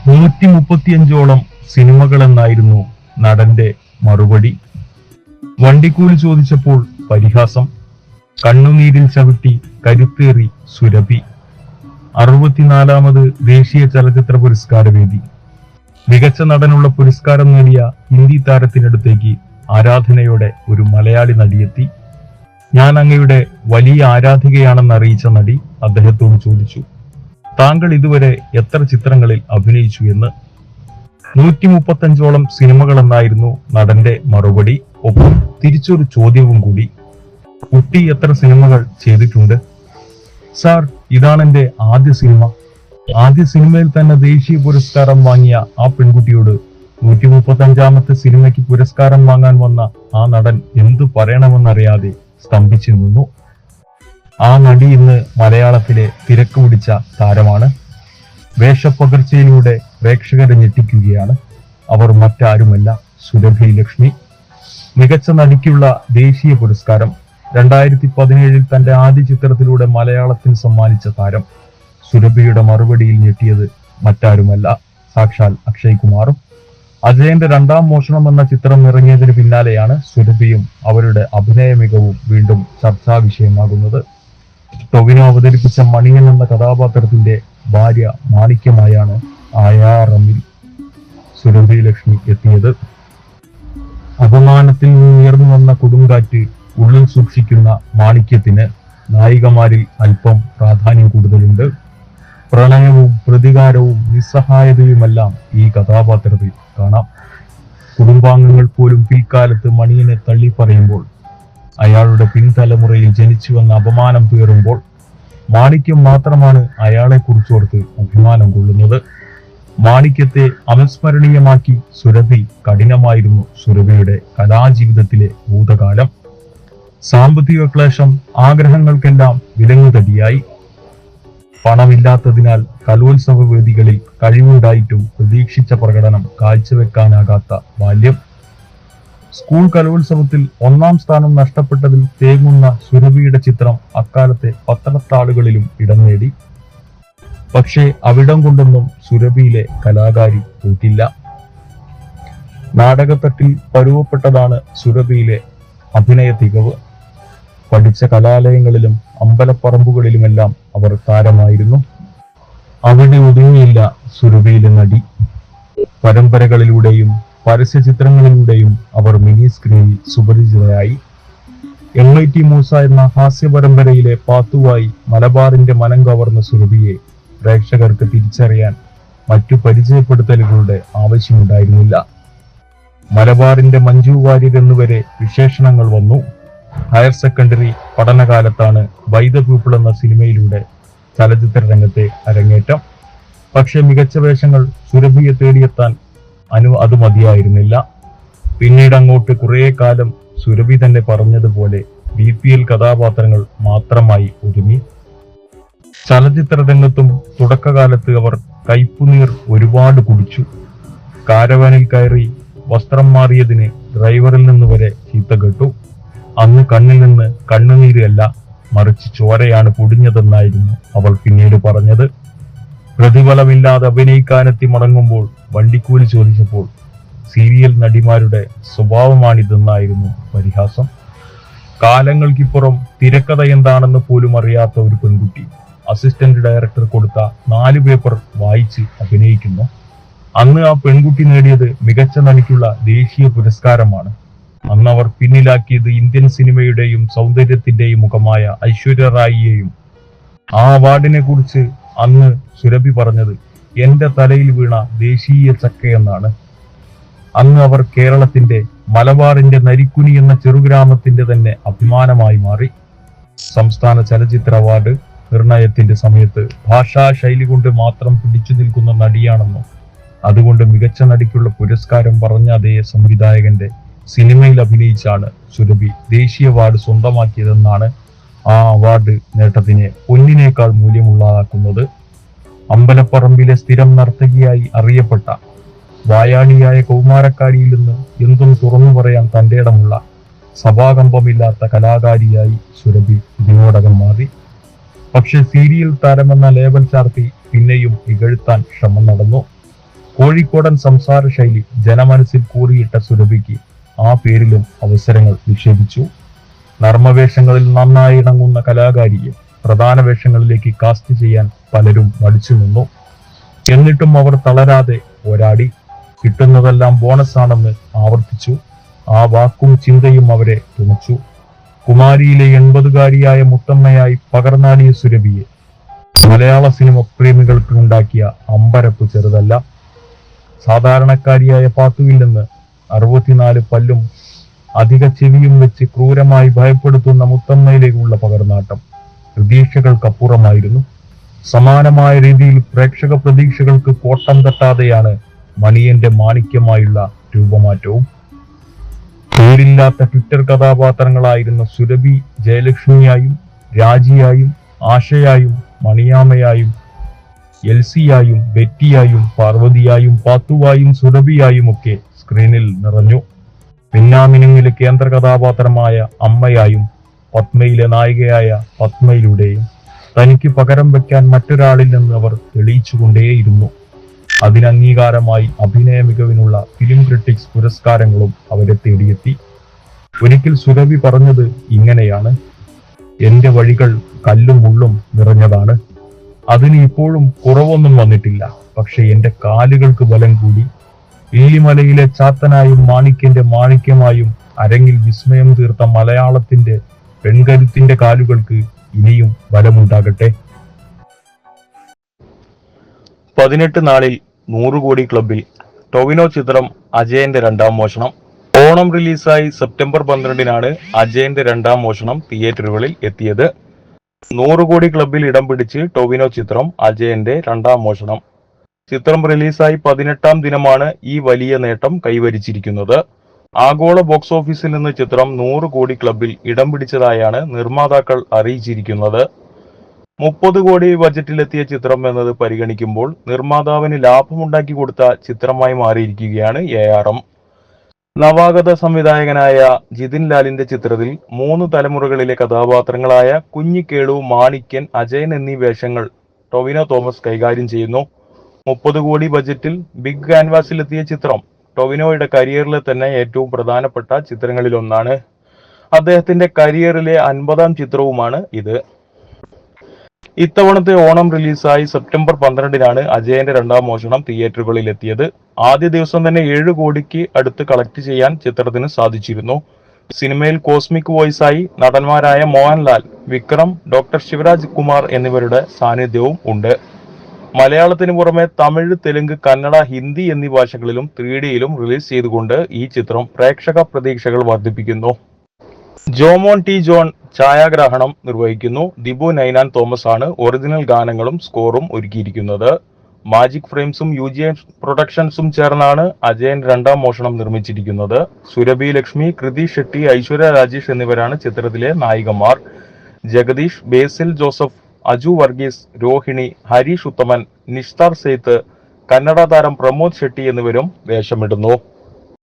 135ഓളം സിനിമകളെന്നായിരുന്നു നടന്റെ മറുപടി. വണ്ടിക്കൂലി ചോദിച്ചപ്പോൾ പരിഹാസം. കണ്ണുനീരിൽ ചവിട്ടി കരുത്തേറി സുരഭി. 64ാമത് ദേശീയ ചലച്ചിത്ര പുരസ്കാരവേദി. മികച്ച നടനുള്ള പുരസ്കാരം നേടിയ ഹിന്ദി താരത്തിനടുത്തേക്ക് ആരാധനയോടെ ഒരു മലയാളി നടിയെത്തി. ഞാൻ അങ്ങയുടെ വലിയ ആരാധികയാണെന്ന് അറിയിച്ച നടി അദ്ദേഹത്തോട് ചോദിച്ചു, താങ്കൾ ഇതുവരെ എത്ര ചിത്രങ്ങളിൽ അഭിനയിച്ചു എന്ന്. 135ഓളം സിനിമകളെന്നായിരുന്നു നടന്റെ മറുപടി. ഒപ്പം തിരിച്ചൊരു ചോദ്യവും കൂടി, കുട്ടി എത്ര സിനിമകൾ ചെയ്തിട്ടുണ്ട്? സാർ, ഇതാണെന്റെ ആദ്യ സിനിമ. ആദ്യ സിനിമയിൽ തന്നെ ദേശീയ പുരസ്കാരം വാങ്ങിയ ആ പെൺകുട്ടിയോട് 135ാമത്തെ സിനിമയ്ക്ക് പുരസ്കാരം വാങ്ങാൻ വന്ന ആ നടൻ എന്തു പറയണമെന്നറിയാതെ സ്തംഭിച്ചു നിന്നു. ആ നടി ഇന്ന് മലയാളത്തിലെ തിരക്ക് പിടിച്ച താരമാണ്. വേഷപ്പകർച്ചയിലൂടെ പ്രേക്ഷകരെ ഞെട്ടിക്കുകയാണ്. അവർ മറ്റാരുമല്ല, സുരഭി ലക്ഷ്മി. മികച്ച നടിക്കുള്ള ദേശീയ പുരസ്കാരം 2017 തന്റെ ആദ്യ ചിത്രത്തിലൂടെ മലയാളത്തിന് സമ്മാനിച്ച താരം. സുരഭിയുടെ മറുപടിയിൽ ഞെട്ടിയത് മറ്റാരുമല്ല, സാക്ഷാൽ അക്ഷയ് കുമാറും. അജയന്റെ രണ്ടാം മോഷണം എന്ന ചിത്രം ഇറങ്ങിയതിന് പിന്നാലെയാണ് സുരഭിയും അവരുടെ അഭിനയ മികവും വീണ്ടും ചർച്ചാ വിഷയമാകുന്നത്. ടൊവിനോ അവതരിപ്പിച്ച മണിയൻ എന്ന കഥാപാത്രത്തിന്റെ ഭാര്യ മാണിക്യമായാണ് ആയാറമ്മിൽ സുരഭി ലക്ഷ്മി എത്തിയത്. അപമാനത്തിൽ നിന്നുയർന്നു വന്ന കൊടുങ്കാറ്റ് ഉള്ളിൽ സൂക്ഷിക്കുന്ന മാണിക്യത്തിന് നായികമാരിൽ അല്പം പ്രാധാന്യം കൂടുതലുണ്ട്. പ്രണയവും പ്രതികാരവും നിസ്സഹായതയുമെല്ലാം ഈ കഥാപാത്രത്തിൽ കാണാം. കുടുംബാംഗങ്ങൾ പോലും പിൽക്കാലത്ത് മണിയനെ തള്ളിപ്പറയുമ്പോൾ, അയാളുടെ പിൻതലമുറയിൽ ജനിച്ചുവെന്ന അപമാനം പേറുമ്പോൾ മാണിക്യം മാത്രമാണ് അയാളെ കുറിച്ചോർത്ത് അഭിമാനം കൊള്ളുന്നത്. മാണിക്യത്തെ അവിസ്മരണീയമാക്കി സുരഭി. കഠിനമായിരുന്നു സുരഭിയുടെ കലാജീവിതത്തിലെ ഭൂതകാലം. സാമ്പത്തിക ക്ലേശം ആഗ്രഹങ്ങൾക്കെല്ലാം വിലങ്ങുതടിയായി. പണമില്ലാത്തതിനാൽ കലോത്സവ വേദികളിൽ കഴിവുണ്ടായിട്ടും പ്രതീക്ഷിച്ച പ്രകടനം കാഴ്ചവെക്കാനാകാത്ത ബാല്യം. സ്കൂൾ കലോത്സവത്തിൽ 1ാം സ്ഥാനം നഷ്ടപ്പെട്ടതിൽ തേങ്ങുന്ന സുരഭിയുടെ ചിത്രം അക്കാലത്തെ പത്രത്താളുകളിലും ഇടം നേടി. പക്ഷേ അവിടം കൊണ്ടൊന്നും സുരഭിയിലെ കലാകാരി തോറ്റില്ല. നാടകത്തട്ടിൽ പരുവപ്പെട്ടതാണ് സുരഭിയിലെ അഭിനയ തികവ്. പഠിച്ച കലാലയങ്ങളിലും അമ്പലപ്പറമ്പുകളിലുമെല്ലാം അവർ താരമായിരുന്നു. അവിടെ ഒതുങ്ങിയില്ല സുരഭിയിലെ നടി. പരമ്പരകളിലൂടെയും പരസ്യ ചിത്രങ്ങളിലൂടെയും അവർ മിനി സ്ക്രീനിൽ സുപരിചിതയായി. MIT മൂസ എന്ന ഹാസ്യ പരമ്പരയിലെ പാത്തുവായി മലബാറിന്റെ മനം കവർന്ന സുരഭിയെ പ്രേക്ഷകർക്ക് തിരിച്ചറിയാൻ മറ്റു പരിചയപ്പെടുത്തലുകളുടെ ആവശ്യമുണ്ടായിരുന്നില്ല. മലബാറിന്റെ മഞ്ജു വാര്യർ എന്നുവരെ വിശേഷണങ്ങൾ വന്നു. ഹയർ സെക്കൻഡറി പഠനകാലത്താണ് ബൈ ദ പീപ്പിൾ എന്ന സിനിമയിലൂടെ ചലച്ചിത്ര രംഗത്തെ അരങ്ങേറ്റം. പക്ഷെ മികച്ച വേഷങ്ങൾ സുരഭിയെ തേടിയെത്താൻ അത് മതിയായിരുന്നില്ല. പിന്നീട് അങ്ങോട്ട് കുറെ കാലം സുരഭി തന്നെ പറഞ്ഞതുപോലെ BPL കഥാപാത്രങ്ങൾ മാത്രമായി ഒതുങ്ങി. ചലച്ചിത്ര രംഗത്തും തുടക്കകാലത്ത് അവർ കയ്പുനീർ ഒരുപാട് കുടിച്ചു. കാരവാനിൽ കയറി വസ്ത്രം മാറിയതിന് ഡ്രൈവറിൽ നിന്ന് വരെ ചീത്ത കേട്ടു. അന്ന് കണ്ണിൽ നിന്ന് കണ്ണുനീരല്ല, മറിച്ച് ചോരയാണ് പൊടിഞ്ഞതെന്നായിരുന്നു അവൾ പിന്നീട് പറഞ്ഞത്. പ്രതിഫലമില്ലാതെ അഭിനയിക്കാനെത്തി മടങ്ങുമ്പോൾ വണ്ടിക്കൂലി ചോദിച്ചപ്പോൾ സീരിയൽ നടിമാരുടെ സ്വഭാവമാണിതെന്നായിരുന്നു പരിഹാസം. കാലങ്ങൾക്കിപ്പുറം തിരക്കഥ എന്താണെന്ന് പോലും അറിയാത്ത ഒരു പെൺകുട്ടി അസിസ്റ്റന്റ് ഡയറക്ടർ കൊടുത്ത 4 പേപ്പർ വായിച്ച് അഭിനയിക്കുന്നു. അന്ന് ആ പെൺകുട്ടി നേടിയത് മികച്ച നടിക്കുള്ള ദേശീയ പുരസ്കാരമാണ്. അന്ന് അവർ പിന്നിലാക്കിയത് ഇന്ത്യൻ സിനിമയുടെയും സൗന്ദര്യത്തിന്റെയും മുഖമായ ഐശ്വര്യ റായിയെയും. ആ അവാർഡിനെ കുറിച്ച് അന്ന് സുരഭി പറഞ്ഞത് എന്റെ തലയിൽ വീണ ദേശീയ ചക്കയെന്നാണ്. അന്ന് അവർ കേരളത്തിന്റെ മലബാറിന്റെ നരിക്കുനി എന്ന ചെറുഗ്രാമത്തിന്റെ തന്നെ അഭിമാനമായി മാറി. സംസ്ഥാന ചലച്ചിത്ര അവാർഡ് നിർണയത്തിന്റെ സമയത്ത് ഭാഷാ ശൈലി കൊണ്ട് മാത്രം പിടിച്ചു നിൽക്കുന്ന നടിയാണെന്നും അതുകൊണ്ട് മികച്ച നടിക്കുള്ള പുരസ്കാരം പറഞ്ഞ അതേ സംവിധായകന്റെ സിനിമയിൽ അഭിനയിച്ചാണ് സുരഭി ദേശീയ അവാർഡ് സ്വന്തമാക്കിയതെന്നാണ് ആ അവാർഡ് നേട്ടത്തിനെ പൊന്നിനേക്കാൾ മൂല്യമുള്ളതാക്കുന്നത്. അമ്പലപ്പറമ്പിലെ സ്ഥിരം നർത്തകിയായി അറിയപ്പെട്ട വായാടിയായ കൗമാരക്കാരിയിൽ നിന്ന് എന്തും തുറന്നു പറയാൻ തന്റെ ഇടമുള്ള സഭാകമ്പമില്ലാത്ത കലാകാരിയായി സുരഭി ഇതിനോടകം മാറി. പക്ഷെ സീരിയൽ താരമെന്ന ലേബൽ ചാർത്തി പിന്നെയും ഇകഴ്ത്താൻ ശ്രമം നടന്നു. കോഴിക്കോടൻ സംസാര ശൈലി ജനമനസ്സിൽ കൂറിയിട്ട സുരഭിക്ക് ആ പേരിലും അവസരങ്ങൾ നിഷേധിച്ചു. നർമ്മവേഷങ്ങളിൽ നന്നായി ഇണങ്ങുന്ന കലാകാരിയെ പ്രധാന വേഷങ്ങളിലേക്ക് കാസ്റ്റ് ചെയ്യാൻ പലരും മടിച്ചു നിന്നു. എന്നിട്ടും അവർ തളരാതെ പോരാടി. കിട്ടുന്നതെല്ലാം ബോണസ് ആണെന്ന് ആവർത്തിച്ചു. ആ വാക്കും ചിന്തയും അവരെ തുണച്ചു. കുമാരിയിലെ 80-കാരിയായ മുത്തമ്മയായി പകർന്നാടിയ സുരഭിയെ മലയാള സിനിമ പ്രേമികൾക്ക് ഉണ്ടാക്കിയ അമ്പരപ്പ് ചെറുതല്ല. സാധാരണക്കാരിയായ പാത്തുവിൽ നിന്ന് 64 പല്ലും അധിക ചെവിയും വെച്ച് ക്രൂരമായി ഭയപ്പെടുത്തുന്ന മുത്തമ്മയിലേക്കുള്ള പകർന്നാട്ടം പ്രതീക്ഷകൾക്കപ്പുറമായിരുന്നു. സമാനമായ രീതിയിൽ പ്രേക്ഷക പ്രതീക്ഷകൾക്ക് കോട്ടം തട്ടാതെയാണ് മണിയന്റെ മാണിക്യമായുള്ള രൂപമാറ്റവും. പേരില്ലാത്ത ട്വിറ്റർ കഥാപാത്രങ്ങളായിരുന്ന സുരഭി ജയലക്ഷ്മിയായും രാജിയായും ആശയായും മണിയാമയായും എൽസിയായും ബെറ്റിയായും പാർവതിയായും പാത്തുവായും സുരഭിയായും ഒക്കെ സ്ക്രീനിൽ നിറഞ്ഞു. പിന്നാമിനുങ്ങിലെ കേന്ദ്ര കഥാപാത്രമായ അമ്മയായും പത്മയിലെ നായികയായ പത്മയിലൂടെയും തനിക്ക് പകരം വെക്കാൻ മറ്റൊരാളിൽ നിന്ന് അവർ തെളിയിച്ചുകൊണ്ടേയിരുന്നു. അതിന് അംഗീകാരമായി അഭിനയ മികവിനുള്ള ഫിലിം ക്രിട്ടിക്സ് പുരസ്കാരങ്ങളും അവരെ തേടിയെത്തി. ഒരിക്കൽ സുരഭി പറഞ്ഞത് ഇങ്ങനെയാണ്: എന്റെ വഴികൾ കല്ലും മുള്ളും നിറഞ്ഞതാണ്. അതിന് ഇപ്പോഴും കുറവൊന്നും വന്നിട്ടില്ല. പക്ഷെ എന്റെ കാലുകൾക്ക് ബലം കൂടി. ഇല്ലിമലയിലെ ചാത്തനായും മാണിക്യന്റെ മാണിക്യമായും അരങ്ങിൽ വിസ്മയം തീർത്ത മലയാളത്തിന്റെ പെൺകരുത്തിന്റെ കാലുകൾക്ക് ഇനിയും ബലമുണ്ടാകട്ടെ. 18 നാളിൽ 100 കോടി ക്ലബിൽ ടൊവിനോ ചിത്രം അജയന്റെ രണ്ടാം മോഷണം. ഓണം റിലീസായി സെപ്റ്റംബർ 12-നാണ് അജയന്റെ രണ്ടാം മോഷണം തിയേറ്ററുകളിൽ എത്തിയത്. 100 കോടി ക്ലബിൽ ഇടം പിടിച്ച് ടൊവിനോ ചിത്രം അജയന്റെ രണ്ടാം മോഷണം. ചിത്രം റിലീസായി 18-ാം ദിനമാണ് ഈ വലിയ നേട്ടം കൈവരിച്ചിരിക്കുന്നത്. ആഗോള ബോക്സ് ഓഫീസിൽ നിന്ന് ചിത്രം 100 കോടി ക്ലബിൽ ഇടം പിടിച്ചതായാണ് നിർമ്മാതാക്കൾ അറിയിച്ചിരിക്കുന്നത്. 30 കോടി ബജറ്റിലെത്തിയ ചിത്രം എന്നത് പരിഗണിക്കുമ്പോൾ നിർമ്മാതാവിന് ലാഭമുണ്ടാക്കി കൊടുത്ത ചിത്രമായി മാറിയിരിക്കുകയാണ് ARM. നവാഗത സംവിധായകനായ ജിതിൻ ലാലിന്റെ ചിത്രത്തിൽ 3 തലമുറകളിലെ കഥാപാത്രങ്ങളായ കുഞ്ഞിക്കേളു, മാണിക്യൻ, അജയൻ എന്നീ വേഷങ്ങൾ ടൊവിനോ തോമസ് കൈകാര്യം ചെയ്യുന്നു. 30 കോടി ബജറ്റിൽ ബിഗ് ക്യാൻവാസിലെത്തിയ ചിത്രം ടൊവിനോയുടെ കരിയറിലെ തന്നെ ഏറ്റവും പ്രധാനപ്പെട്ട ചിത്രങ്ങളിലൊന്നാണ്. അദ്ദേഹത്തിന്റെ കരിയറിലെ 50-ാം ചിത്രവുമാണ് ഇത്. ഇത്തവണത്തെ ഓണം റിലീസായി സെപ്റ്റംബർ 12-നാണ് അജയന്റെ രണ്ടാം മോഷണം തിയേറ്ററുകളിൽ എത്തിയത്. ആദ്യ ദിവസം തന്നെ 7 കോടിക്ക് അടുത്ത് കളക്ട് ചെയ്യാൻ ചിത്രത്തിന് സാധിച്ചിരുന്നു. സിനിമയിൽ കോസ്മിക് വോയിസായി നടന്മാരായ മോഹൻലാൽ, വിക്രം, ഡോക്ടർ ശിവരാജ് കുമാർ എന്നിവരുടെ സാന്നിധ്യവും ഉണ്ട്. മലയാളത്തിന് പുറമെ തമിഴ്, തെലുങ്ക്, കന്നഡ, ഹിന്ദി എന്നീ ഭാഷകളിലും 3Dയിലും റിലീസ് ചെയ്തുകൊണ്ട് ഈ ചിത്രം പ്രേക്ഷക പ്രതീക്ഷകൾ വർദ്ധിപ്പിക്കുന്നു. ജോമോൻ ടി ജോൺ ഛായാഗ്രാഹണം നിർവഹിക്കുന്നു. ദിബു നൈനാൻ തോമസ് ആണ് ഒറിജിനൽ ഗാനങ്ങളും സ്കോറും ഒരുക്കിയിരിക്കുന്നത്. മാജിക് ഫ്രെയിംസും UGM പ്രൊഡക്ഷൻസും ചേർന്നാണ് അജയൻ രണ്ടാം മോഷണം നിർമ്മിച്ചിരിക്കുന്നത്. സുരഭി ലക്ഷ്മി, കൃതി ഷെട്ടി, ഐശ്വര്യ രാജേഷ് എന്നിവരാണ് ചിത്രത്തിലെ നായികമാർ. ജഗദീഷ്, ബേസിൽ ജോസഫ്, അജു വർഗീസ്, രോഹിണി, ഹരീഷ് ഉത്തമൻ, നിഷ്താർ സെയ്ത്ത്, കന്നഡ താരം പ്രമോദ് ഷെട്ടി എന്നിവരും വേഷമിടുന്നു.